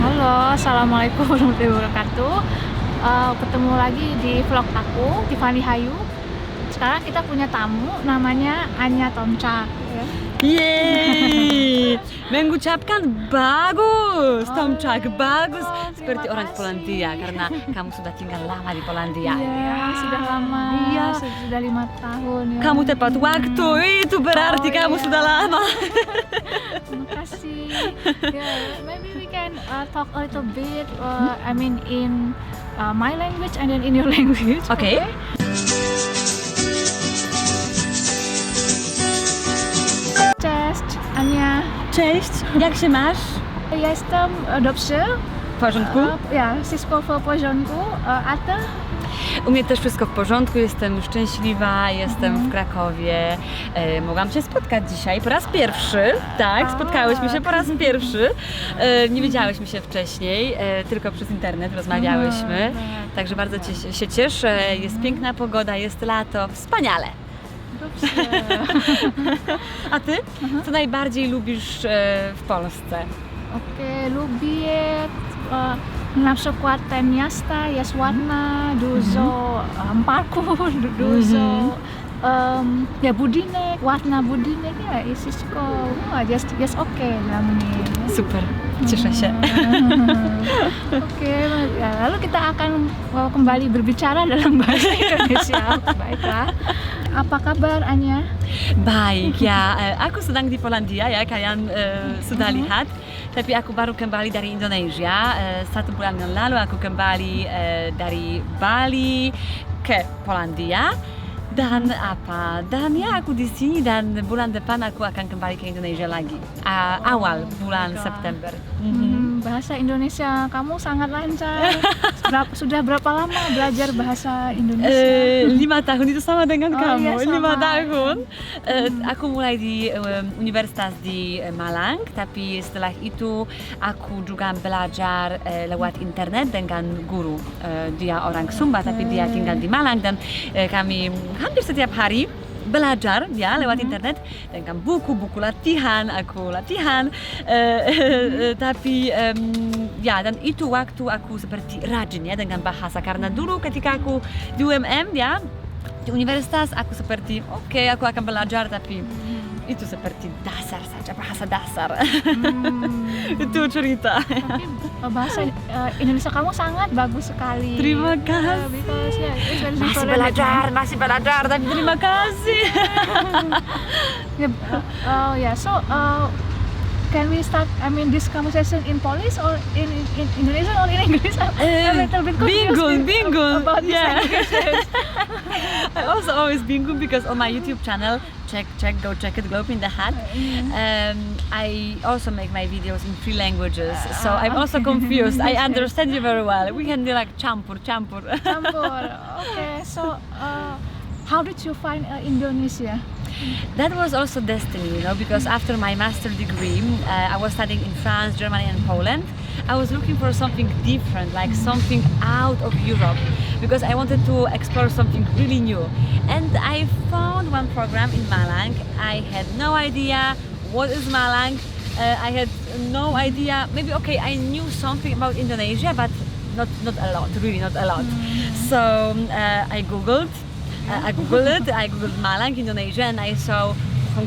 Halo, assalamualaikum warahmatullahi wabarakatuh. Ketemu lagi di vlog aku, Tiffany Hayyu. Sekarang kita punya tamu, namanya Ania tentang. Yeay, mengucapkan bagus, tentang bagus, seperti terima orang kasih. Polandia karena kamu sudah tinggal lama di Polandia. Iya, sudah lama. Iya. Sudah 5 tahun. Ya. Kamu tepat waktu, itu berarti Oh, kamu iya. sudah lama. Terima kasih. Yeah, maybe we can talk a little bit. I mean in my language and then in your language. Okay. Cześć, Ania. Cześć, jak się masz? Ja jestem dobrze. W porządku? Ja, wszystko w porządku. A ty? U mnie też wszystko w porządku, jestem szczęśliwa, jestem w Krakowie. Mogłam Cię spotkać dzisiaj po raz pierwszy, tak, spotkałyśmy się po raz pierwszy. Nie widziałyśmy się wcześniej, tylko przez internet rozmawiałyśmy. Także bardzo się cieszę, jest piękna pogoda, jest lato, wspaniale. Dobrze. A Ty? Co najbardziej lubisz w Polsce? Oke, lubię na przykład ten miasta jest ładna, dużo parków, dużo ya budynek, ładna budynek, ya i wszystko jest okej dla mnie. Super, cieszę się. Oke, ya, lalu kita akan kembali berbicara dalam bahasa Indonesia. Baiklah. Apa kabar Ania? Baik, ya. Aku sedang di Polandia ya, kalian sudah lihat. Tapi aku baru kembali dari Indonesia. 1 bulan yang lalu aku kembali dari Bali ke Polandia. Dan ya aku di sini dan bulan depan aku akan kembali ke Indonesia lagi. Awal bulan September. Bahasa Indonesia kamu sangat lancar. Sudah berapa lama belajar bahasa Indonesia? 5 tahun itu sama dengan kamu. Iya, sama. 5 tahun. Aku mulai di Universitas di Malang, tapi setelah itu aku juga belajar lewat internet dengan guru. Dia orang Sumba tapi dia tinggal di Malang dan kami hampir setiap hari belajar ya lewat internet dengan buku-buku latihan, aku latihan tapi ya dan itu waktu aku seperti rajin ya dengan bahasa karena dulu ketika aku di UMM ya di universitas aku seperti oke, aku akan belajar tapi itu seperti dasar saja, bahasa dasar. Itu cerita. Tapi bahasa Indonesia kamu sangat bagus sekali. Terima kasih. Masih belajar, tapi terima kasih. So can we start? I mean, this conversation in Polish or in Indonesian or in English? I'm a little bit confused bingung. about this languages. I also always bingung because on my YouTube channel, go check it, Globe in the Hat. I also make my videos in 3 languages, so I'm also confused. I understand you very well. We can do like campur. Campur. Okay, so how did you find Indonesia? That was also destiny, because after my master degree, I was studying in France, Germany and Poland. I was looking for something different, like something out of Europe, because I wanted to explore something really new. And I found one program in Malang. I had no idea what is Malang. I had no idea, maybe I knew something about Indonesia, but not a lot, really not a lot. So I googled Malang, Indonesia, and I saw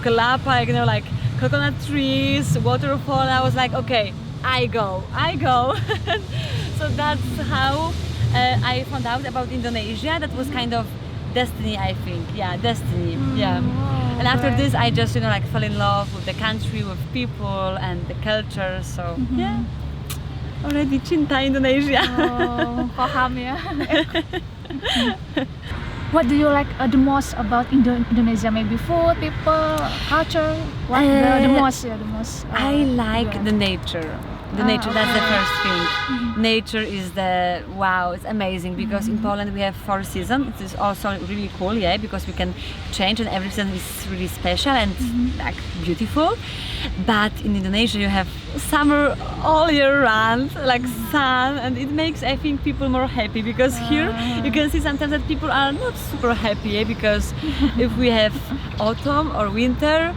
kelapa, like coconut trees, waterfall. I was like, okay, I go. So that's how I found out about Indonesia. That was kind of destiny, I think. Yeah, destiny. Yeah. And after this, I just fell in love with the country, with people, and the culture. So yeah, already cinta Indonesia. Oh, paham ya. What do you like the most about Indonesia? Maybe food, people, culture. What the most? I like the nature. The nature, that's the first thing. Nature is it's amazing because in Poland we have 4 seasons. It is also really cool, yeah, because we can change and every season is really special and like beautiful. But in Indonesia you have summer all year round, like sun, and it makes, I think, people more happy because here you can see sometimes that people are not super happy, yeah, because if we have autumn or winter,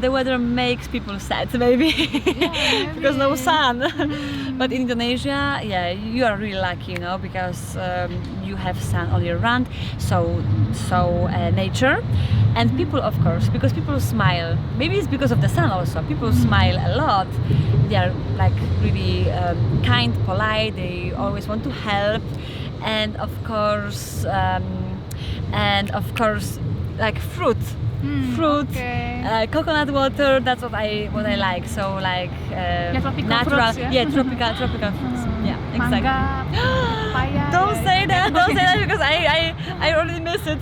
the weather makes people sad, maybe. Yeah, because no sun. But in Indonesia, yeah, you are really lucky, because you have sun all year round. So nature and people, of course, because people smile. Maybe it's because of the sun also. People smile a lot. They are like really kind, polite. They always want to help, and of course, like fruit, coconut water. That's what I like. So like tropical natural, fruits, yeah? tropical fruits. Yeah, exactly. Mangga, papaya. Don't say that. Don't say that because I already miss it.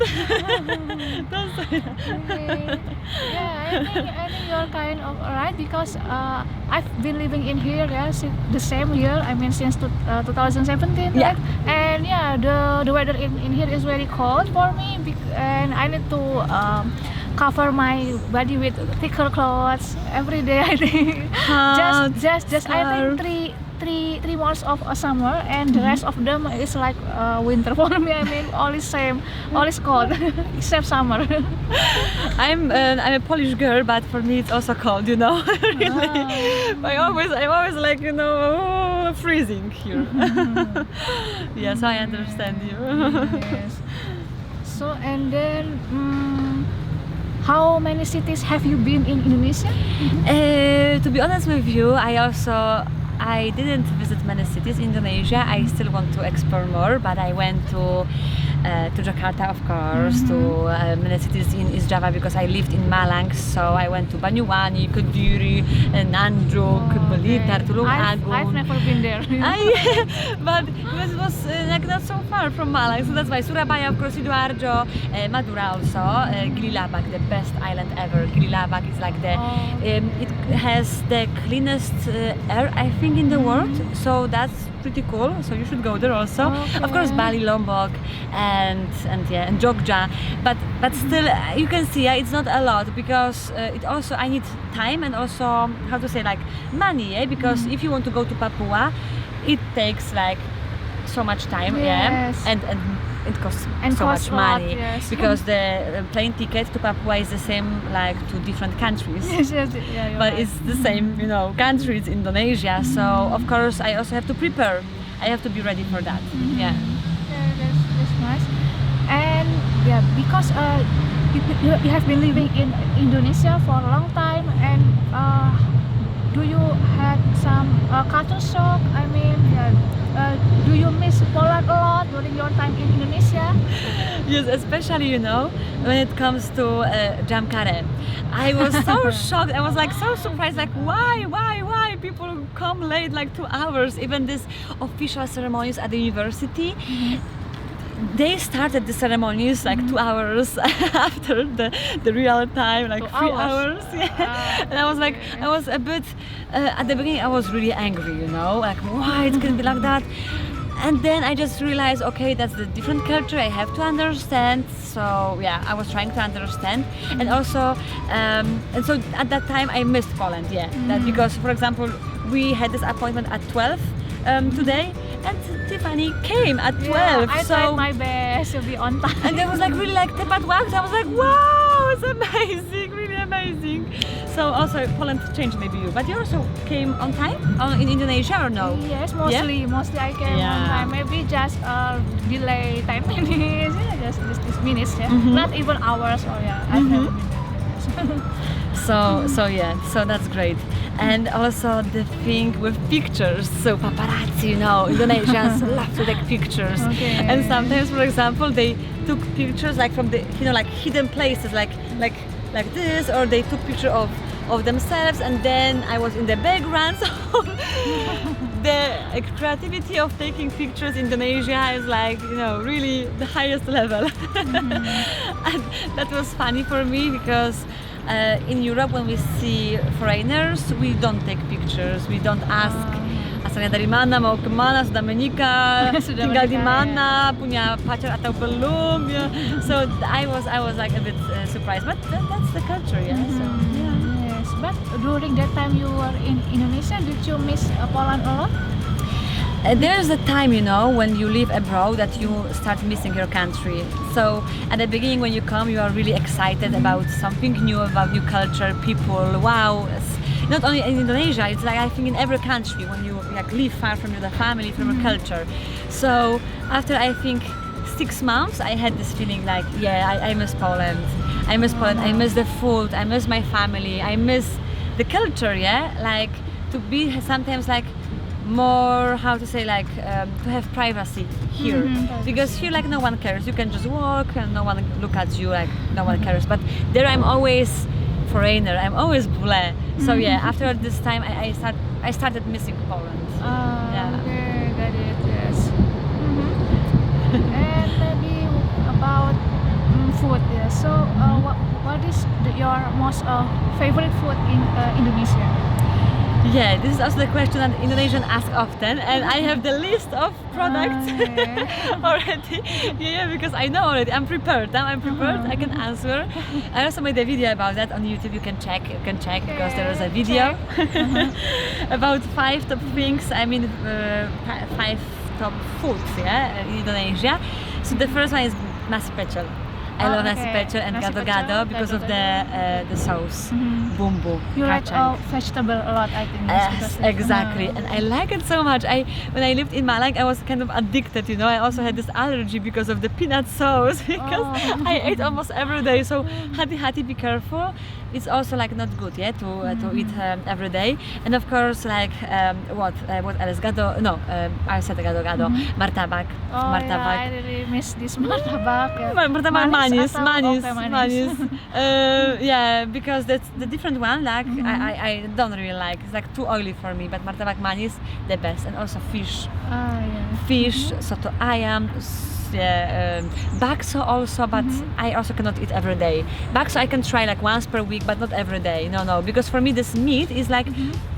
Don't say that. Okay. Yeah, I think you're kind of right because I've been living in here, the same year. I mean, since 2017, Yeah. right? And yeah, the weather in here is very cold for me, and I need to cover my body with thicker clothes every day. I think just I think three months of summer, and the rest of them is like winter for me. I mean, all is same, all is cold except summer. I'm a Polish girl, but for me it's also cold, really. I'm always like, freezing here. Yes, I understand you. Yes. So and then how many cities have you been in Indonesia? To be honest with you, I didn't visit many cities in Indonesia. I still want to explore more, but I went to Jakarta, of course, to many cities in East Java because I lived in Malang. So I went to Banyuwangi, Kediri, Nganjuk, Blitar, Tulung Agung. I've never been there. But it was like not so far from Malang, so that's why Surabaya, of course, Sidoarjo, Madura also, Gililabak, the best island ever. Gililabak is like it has the cleanest air, I think, in the world, so that's pretty cool. So you should go there also. Of course, Bali, Lombok, and Jogja, but still you can see it's not a lot because it also I need time and also like money, because if you want to go to Papua, it takes like so much time, and it costs so much money, because the plane ticket to Papua is the same like to different countries. But it's the same, country, it's Indonesia. So of course I also have to prepare. I have to be ready for that. Yeah, that's nice. And because you have been living in Indonesia for a long time, and do you had some culture shock? I mean, do you miss Poland a lot during your time in Indonesia? Yes, especially when it comes to jam karet. I was so shocked. I was like so surprised, like why people come late, like 2 hours. Even these official ceremonies at the university, they started the ceremonies like 2 hours after the real time, like 3 hours. And I was like, I was a bit at the beginning I was really angry, like why it can be like that. And then I just realized, okay, that's the different culture, I have to understand. So yeah, I was trying to understand. And also and so at that time I missed Poland, that because, for example, we had this appointment at 12 today, and Tiffany came at 12. I tried my best to be on time. And it was like really like tepat waktu. I was like, wow, it's amazing, really amazing. So also Poland changed maybe you, but you also came on time in Indonesia or no? Yes, mostly I came on time. Maybe just delay 10 minutes, just minutes, not even hours. I've never been there. So that's great. And also the thing with pictures, so paparazzi, Indonesians love to take pictures. And sometimes, for example, they took pictures like from the like hidden places, like this, or they took picture of themselves, and then I was in the background. So the creativity of taking pictures in Indonesia is like really the highest level. And that was funny for me because in Europe, when we see foreigners, we don't take pictures. We don't ask asalnya dari mana, mau kemana, sudah menikah, tinggal di mana, punya pacar atau belum. So I was like a bit surprised, but that's the culture, So, Yes, but during that time you were in Indonesia, did you miss Poland a lot? There's a time, when you live abroad that you start missing your country. So at the beginning, when you come, you are really excited about something new, about new culture, people. Wow, not only in Indonesia, it's like I think in every country when you like live far from your family, from your culture. So after I think 6 months, I had this feeling like, yeah, I miss Poland. I miss Poland. I miss the food. I miss my family. I miss the culture. Yeah, like to be sometimes like more, how to say, like to have privacy here, because here like no one cares. You can just walk and no one look at you, like no one cares. But there I'm always foreigner. I'm always Bule. So yeah, after this time I started missing Poland. Yeah. Okay, got it. Yes. And maybe about food. Yeah. So what is your most favorite food in Indonesia? Yeah, this is also the question that Indonesians ask often, and I have the list of products already. Yeah, because I know already. I'm prepared. Now I'm prepared. I can answer. I also made a video about that on YouTube. You can check. Because there is a video about 5 top things. I mean, 5 top foods. Yeah, in Indonesia. So the first one is nasi pecel. I love nasi pecel and gado-gado because of the sauce, bumbu. You like vegetable a lot, I think. Yes, exactly, and I like it so much. When I lived in Malang, I was kind of addicted. You know, I also had this allergy because of the peanut sauce because I ate almost every day. So, hati-hati, be careful. It's also like not good, yeah, to eat every day. And of course, like what else? I said gado-gado, martabak. Martabak. Yeah, I really miss this martabak. Yeah. Martabak manis. Manis. Yeah, because that's the different one. Like I don't really like. It's like too oily for me. But martabak manis, the best. And also fish. Fish, soto ayam. Yeah, bakso also, but I also cannot eat every day. Bakso I can try like once per week, but not every day. No, because for me this meat is like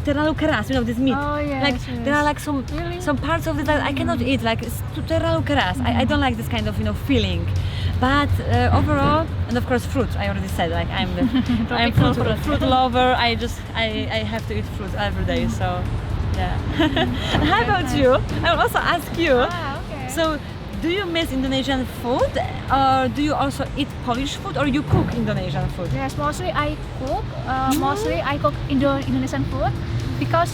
terlalu keras. You know this meat. Oh, yes, like there are like some parts of it that I cannot eat. Like it's terlalu keras. I don't like this kind of feeling. But overall, and of course fruit. I already said like I'm fruit lover. I have to eat fruit every day. So yeah. How about you? I will also ask you. Okay. So, do you miss Indonesian food, or do you also eat Polish food, or you cook Indonesian food? Yes, mostly I cook. Mostly I cook Indonesian food because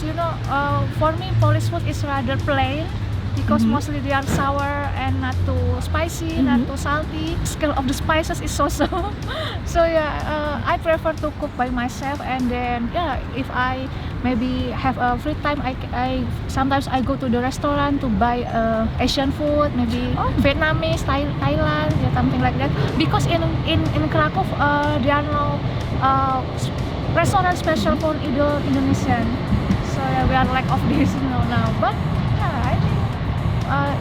for me Polish food is rather plain because mostly they are sour and not too spicy, not too salty. Scale of the spices is so-so. So yeah, I prefer to cook by myself, and then if I maybe have a free time, I sometimes I go to the restaurant to buy Asian food, maybe Vietnamese, Thailand, something like that. Because in Krakow there are no restaurant special for Indonesian. So yeah, we are lack of this now. But I think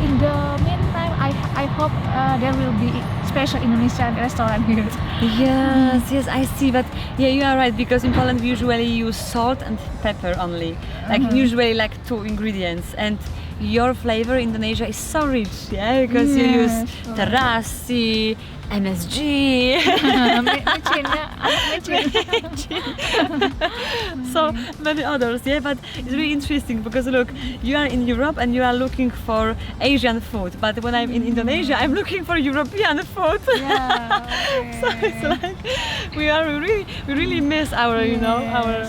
in the meantime, I hope there will be special Indonesian restaurant here. Yes, I see. But yeah, you are right, because in Poland we usually use salt and pepper only, like usually like 2 ingredients. And your flavor in Indonesia is so rich, yeah, because you use terasi, MSG, so many others, yeah. But it's really interesting because look, you are in Europe and you are looking for Asian food, but when I'm in Indonesia, I'm looking for European food. So it's like we really miss our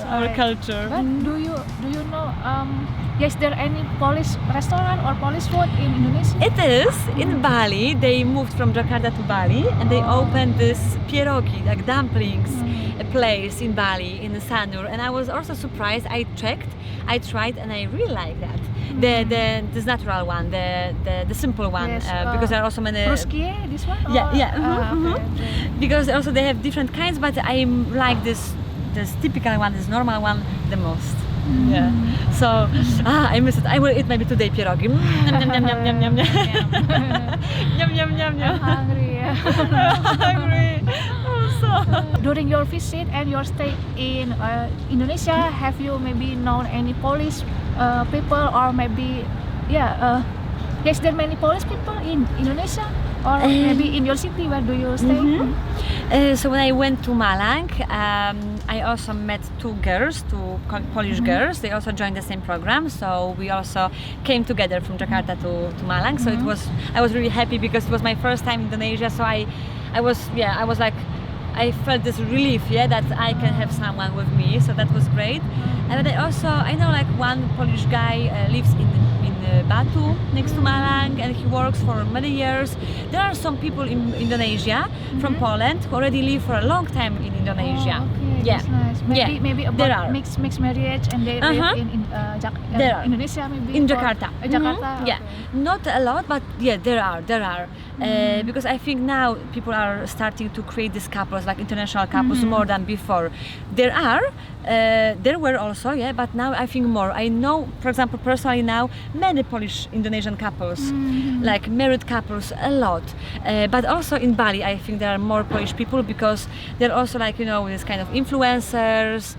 our culture. But do you know? Is there any Polish restaurant or Polish food in Indonesia? It is in Bali. They moved from Jakarta to Bali, and they opened this pierogi, like dumplings, a place in Bali, in Sanur. And I was also surprised. I checked, I tried, and I really like that. This natural one, the simple one, because there are also many. Ruskie, this one? Okay. Because also they have different kinds, but I like this typical one, this normal one, the most. Yeah. So I miss it. I will eat maybe today pierogi. I'm hungry. Hungry. Also. During your visit and your stay in Indonesia, have you maybe known any Polish people, or maybe is there many Polish people in Indonesia? Or maybe in your city, where do you stay? So when I went to Malang, I also met 2 Polish girls. They also joined the same program, so we also came together from Jakarta to Malang. So I was really happy because it was my first time in Indonesia. So I was like, I felt this relief, that I can have someone with me, so that was great. And then I know like one Polish guy lives in Batu next to Malang, and he works for many years. There are some people in Indonesia from Poland who already live for a long time in Indonesia. Oh, okay, that's nice. Maybe there are. about mixed marriage, and they live in Indonesia, maybe in Jakarta. Jakarta. Yeah, not a lot, but yeah, there are. Because I think now people are starting to create these couples, like international couples, more than before. There were also, but now I think more. I know, for example, personally now, many Polish Indonesian couples, like married couples, a lot. But also in Bali, I think there are more Polish people because they're also like, this kind of influencers,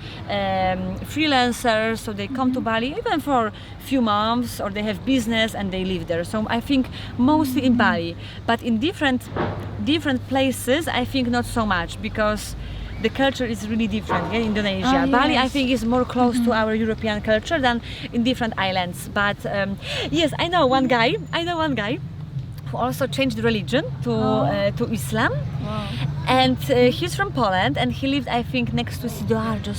freelancers, so they come to Bali even for a few months, or they have business and they live there. So I think mostly in Bali, but in different places, I think not so much, because the culture is really different in Indonesia. Bali, I think, is more close to our European culture than in different islands. But yes, I know one guy who also changed religion to Islam. Wow. And he's from Poland, and he lived, I think, next to Sidoarjo,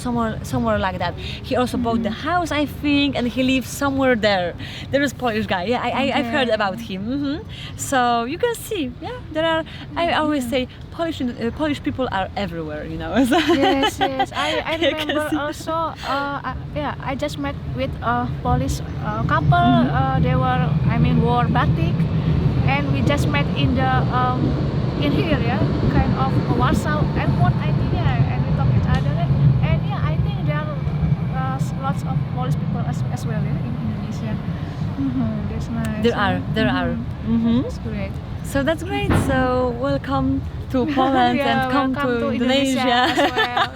somewhere like that. He also bought the house, I think, and he lives somewhere there. There is Polish guy. Yeah, I've heard about him. So you can see, there are. I always say Polish people are everywhere, So. Yes. I remember also. I just met with a Polish couple. They wore batik, and we just met in the. In here, kind of Warsaw airport, I think, and we talk each other, and I think there are lots of Polish people as well, in Indonesia. That's nice. There are. That's great. So that's great. So welcome to Poland and come to Indonesia. As well.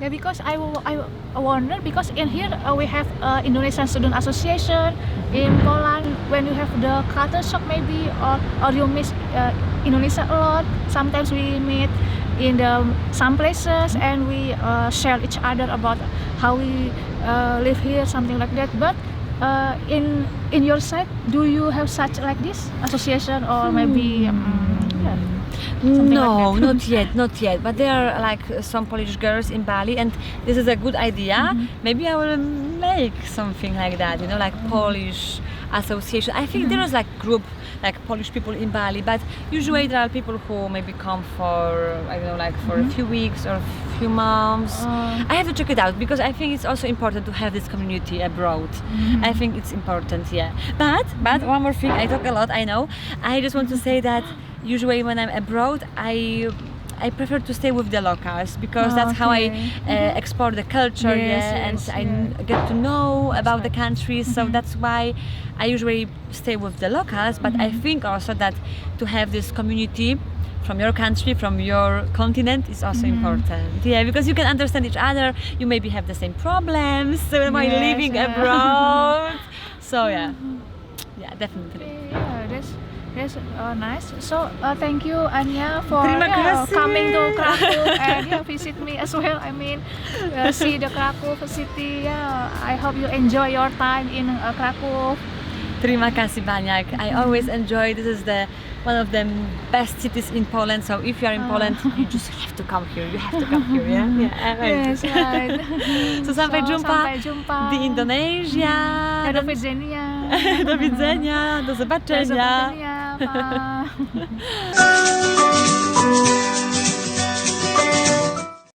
Yeah, because I wonder, because in here we have Indonesian Student Association. In Poland, when you have the culture shock maybe, or you miss Indonesia a lot, sometimes we meet in some places and we share each other about how we live here, something like that. But in your side, do you have such like this association, or maybe No, like not yet. But there are like some Polish girls in Bali, and this is a good idea. Maybe I will make something like that, like Polish association. I think there is like group, like Polish people in Bali, but usually there are people who maybe come for, for a few weeks or a few months. I have to check it out, because I think it's also important to have this community abroad. I think it's important, But one more thing, I talk a lot, I know. I just want to say that usually when I'm abroad, I prefer to stay with the locals, because that's how I explore the culture, and I get to know about the country. So that's why I usually stay with the locals. But I think also that to have this community from your country, from your continent, is also important. Because you can understand each other. You maybe have the same problems while living abroad. So definitely. That's nice. So thank you, Ania, for Terima kasih. coming to Krakow and visit me as well. See the Krakow city. I hope you enjoy your time in Krakow. Terima kasih banyak. I always enjoy. This is one of the best cities in Poland. So if you are in Poland, you just have to come here. You have to come here. Yes, right. So sampai jumpa di Indonesia. Do widzenia. Do widzenia. Do zobaczenia. Do zobaczenia. Pa.